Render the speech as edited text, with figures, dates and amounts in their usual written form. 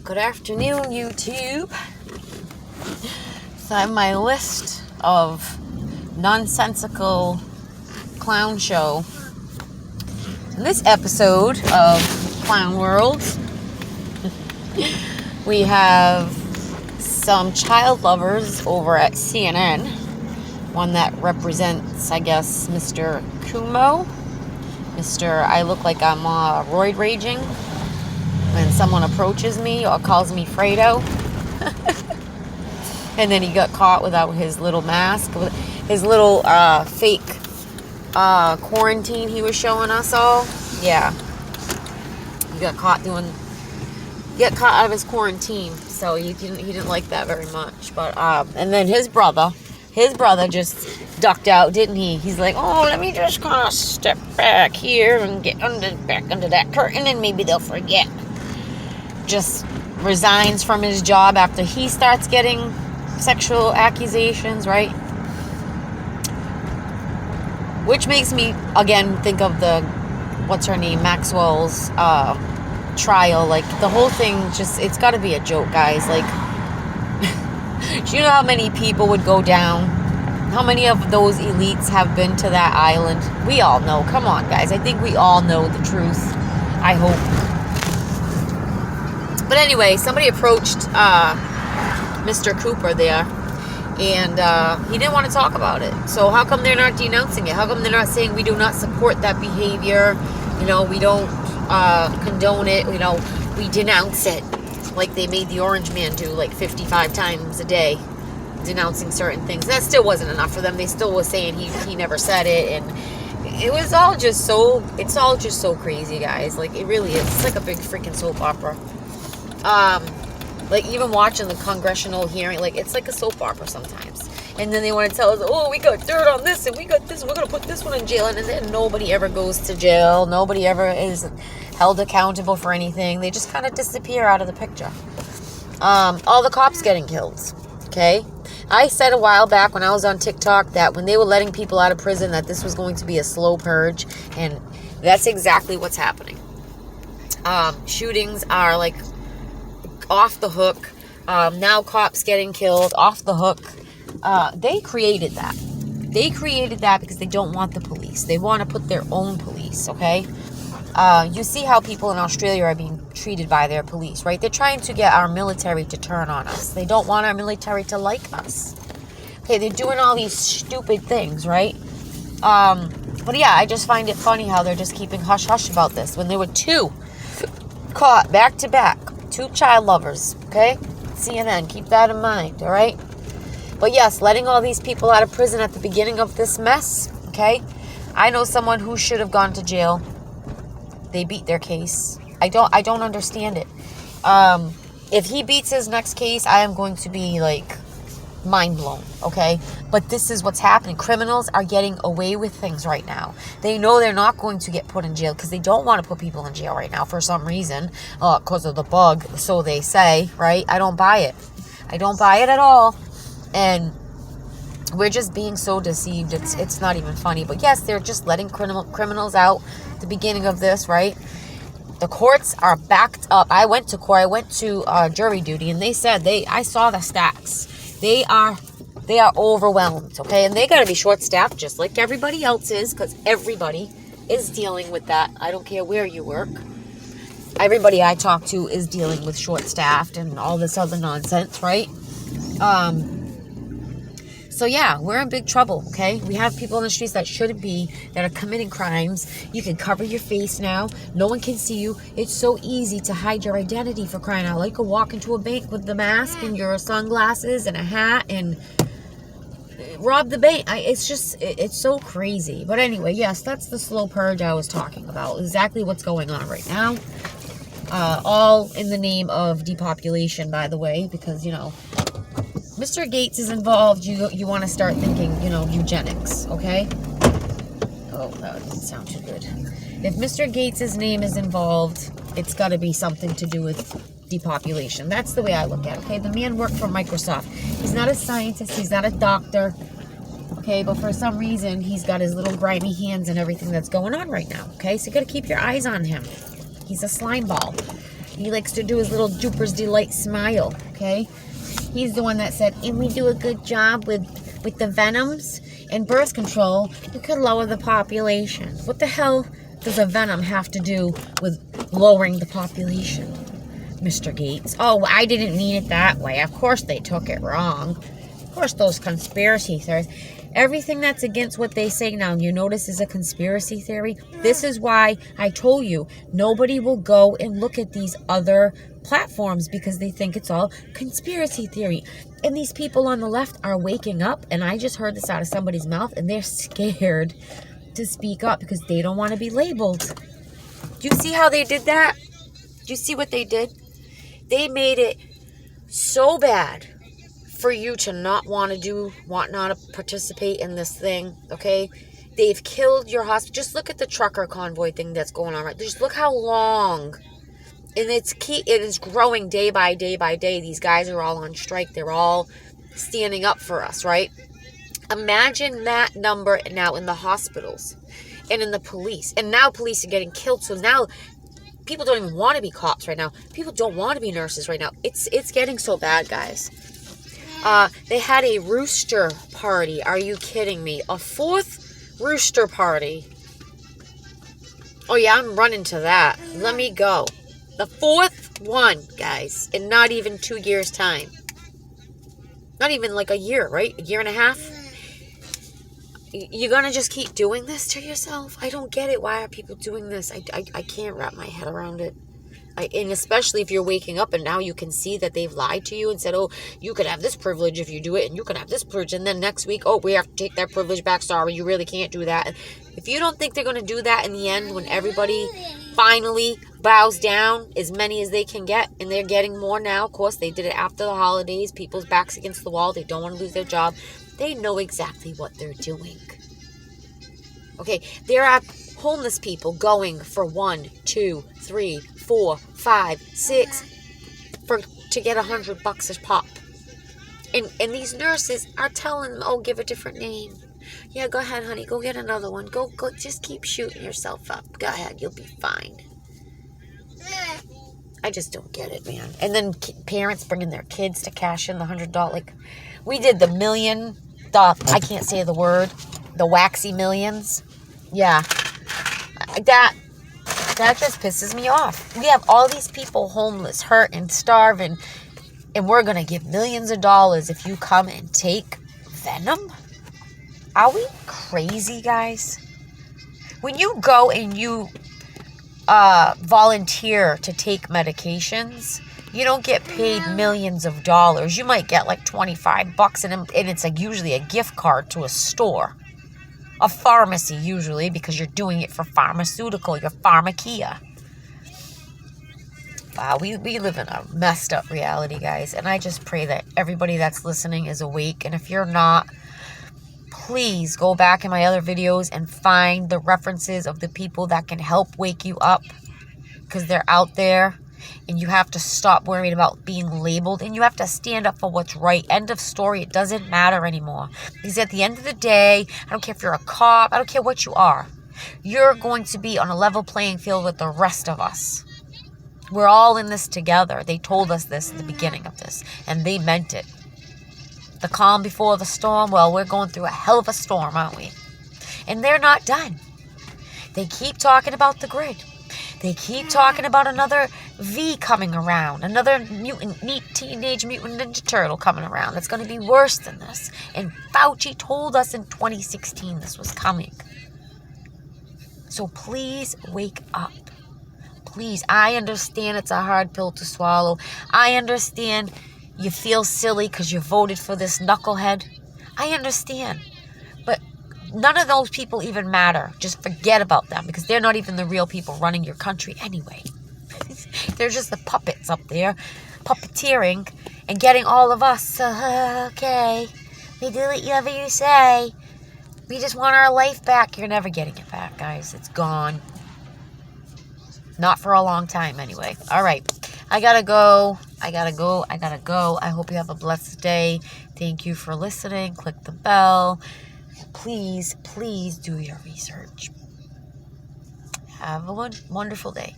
Good afternoon, YouTube. So I have my list of nonsensical clown show. In this episode of Clown World, we have some child lovers over at CNN. One that represents, I guess, Mr. Kumo. Mr. I look like I'm roid raging when someone approaches me or calls me Fredo. And then he got caught without his little mask, his little fake quarantine he was showing us all. Yeah, he got caught out of his quarantine, so he didn't like that very much. But and then his brother just ducked out, didn't he? He's like, oh, let me just kind of step back here and get back under that curtain, and maybe they'll forget. Just resigns from his job after he starts getting sexual accusations, right? Which makes me again think of the what's her name, Maxwell's trial. Like, the whole thing, just, it's got to be a joke, guys. Like, do you know how many people would go down? How many of those elites have been to that island? We all know. Come on, guys. I think we all know the truth. I hope. But anyway, somebody approached Mr. Cooper there, and he didn't want to talk about it. So how come they're not denouncing it? How come they're not saying we do not support that behavior? You know, we don't condone it. You know, we denounce it, like they made the Orange Man do like 55 times a day, denouncing certain things. That still wasn't enough for them. They still was saying he never said it, and it was all just so, it's all just so crazy, guys. Like, it really is. It's like a big freaking soap opera. Like, even watching the congressional hearing, like, it's like a soap opera sometimes. And then they want to tell us, oh, we got dirt on this, and we got this, and we're going to put this one in jail. And then nobody ever goes to jail. Nobody ever is held accountable for anything. They just kind of disappear out of the picture. All the cops getting killed, okay? I said a while back when I was on TikTok that when they were letting people out of prison, that this was going to be a slow purge. And that's exactly what's happening. Shootings are, like, off the hook. Now cops getting killed off the hook. They created that. They created that because they don't want the police. They want to put their own police, okay? You see how people in Australia are being treated by their police, right? They're trying to get our military to turn on us. They don't want our military to like us. Okay, they're doing all these stupid things, right? But yeah, I just find it funny how they're just keeping hush-hush about this. When there were two caught back-to-back, two child lovers, okay? CNN, keep that in mind, all right? But yes, letting all these people out of prison at the beginning of this mess, okay? I know someone who should have gone to jail. They beat their case. I don't understand it. If he beats his next case, I am going to be, like, mind blown, okay? But this is what's happening. Criminals are getting away with things right now. They know they're not going to get put in jail because they don't want to put people in jail right now for some reason, because of the bug, so they say, right? I don't buy it. I don't buy it at all. And we're just being so deceived. It's not even funny. But yes, they're just letting criminals out at the beginning of this, right? The courts are backed up. I went to court. I went to jury duty, and they said I saw the stats. They are overwhelmed, okay? And they got to be short-staffed just like everybody else is, because everybody is dealing with that. I don't care where you work. Everybody I talk to is dealing with short-staffed and all this other nonsense, right? So yeah, we're in big trouble, okay? We have people in the streets that shouldn't be, that are committing crimes. You can cover your face now. No one can see you. It's so easy to hide your identity, for crying out loud. You can walk into a bank with the mask and your sunglasses and a hat and rob the bank. It's so crazy. But anyway, yes, that's the slow purge I was talking about. Exactly what's going on right now. All in the name of depopulation, by the way, because, you know, Mr. Gates is involved. You want to start thinking, you know, eugenics, okay? Oh, that didn't sound too good. If Mr. Gates' name is involved, it's got to be something to do with depopulation. That's the way I look at it, okay? The man worked for Microsoft. He's not a scientist. He's not a doctor, okay? But for some reason, he's got his little grimy hands in everything that's going on right now, okay? So you got to keep your eyes on him. He's a slime ball. He likes to do his little Jupiter's Delight smile, okay? He's the one that said, if we do a good job with the venoms and birth control, we could lower the population. What the hell does a venom have to do with lowering the population, Mr. Gates? Oh, I didn't mean it that way. Of course they took it wrong. Of course those conspiracy theories. Everything that's against what they say now, you notice, is a conspiracy theory. This is why I told you nobody will go and look at these other platforms because they think it's all conspiracy theory. And these people on the left are waking up, and I just heard this out of somebody's mouth, and they're scared to speak up because they don't want to be labeled. Do you see how they did that? Do you see what they did? They made it so bad for you to not want to participate in this thing, okay? They've killed your hospital. Just look at the trucker convoy thing that's going on right. Just look how long. And it is growing day by day by day. These guys are all on strike. They're all standing up for us, right? Imagine that number now in the hospitals and in the police. And now police are getting killed. So now people don't even want to be cops right now. People don't want to be nurses right now. It's getting so bad, guys. They had a rooster party. Are you kidding me? A 4th rooster party. Oh, yeah, I'm running to that. Let me go. The 4th one, guys, in not even 2 years' time. Not even like a year, right? A year and a half? You're going to just keep doing this to yourself? I don't get it. Why are people doing this? I can't wrap my head around it. And especially if you're waking up and now you can see that they've lied to you and said, oh, you could have this privilege if you do it, and you can have this privilege, and then next week, oh, we have to take that privilege back. Sorry, you really can't do that. If you don't think they're going to do that in the end when everybody finally bows down, as many as they can get, and they're getting more now, of course, they did it after the holidays, people's backs against the wall, they don't want to lose their job, they know exactly what they're doing. Okay, there are homeless people going for 1, 2, 3, 4, 5, 6 to get $100 a pop. And these nurses are telling them, oh, give a different name. Yeah, go ahead, honey. Go get another one. Go. Just keep shooting yourself up. Go ahead. You'll be fine. I just don't get it, man. And then parents bringing their kids to cash in the $100. Like, we did the million, I can't say the word, the waxy millions. Yeah. That just pisses me off. We have all these people homeless, hurting, starving, and we're going to give millions of dollars if you come and take venom? Are we crazy, guys? When you go and you volunteer to take medications, you don't get paid millions of dollars. You might get like $25 and it's like usually a gift card to a store. A pharmacy, usually, because you're doing it for pharmaceutical, your pharmakia. Wow, we live in a messed up reality, guys. And I just pray that everybody that's listening is awake. And if you're not, please go back in my other videos and find the references of the people that can help wake you up. Because they're out there. And you have to stop worrying about being labeled. And you have to stand up for what's right. End of story. It doesn't matter anymore. Because at the end of the day, I don't care if you're a cop. I don't care what you are. You're going to be on a level playing field with the rest of us. We're all in this together. They told us this at the beginning of this. And they meant it. The calm before the storm. Well, we're going through a hell of a storm, aren't we? And they're not done. They keep talking about the grid. They keep talking about another V coming around. Another teenage mutant ninja turtle coming around. That's going to be worse than this. And Fauci told us in 2016 this was coming. So please wake up. Please. I understand it's a hard pill to swallow. I understand you feel silly because you voted for this knucklehead. I understand. But none of those people even matter. Just forget about them because they're not even the real people running your country anyway. They're just the puppets up there puppeteering and getting all of us, okay, we do whatever you say. We just want our life back. You're never getting it back, guys. It's gone. Not for a long time anyway. All right. I gotta go. I hope you have a blessed day. Thank you for listening. Click the bell. Please do your research. Have a wonderful day.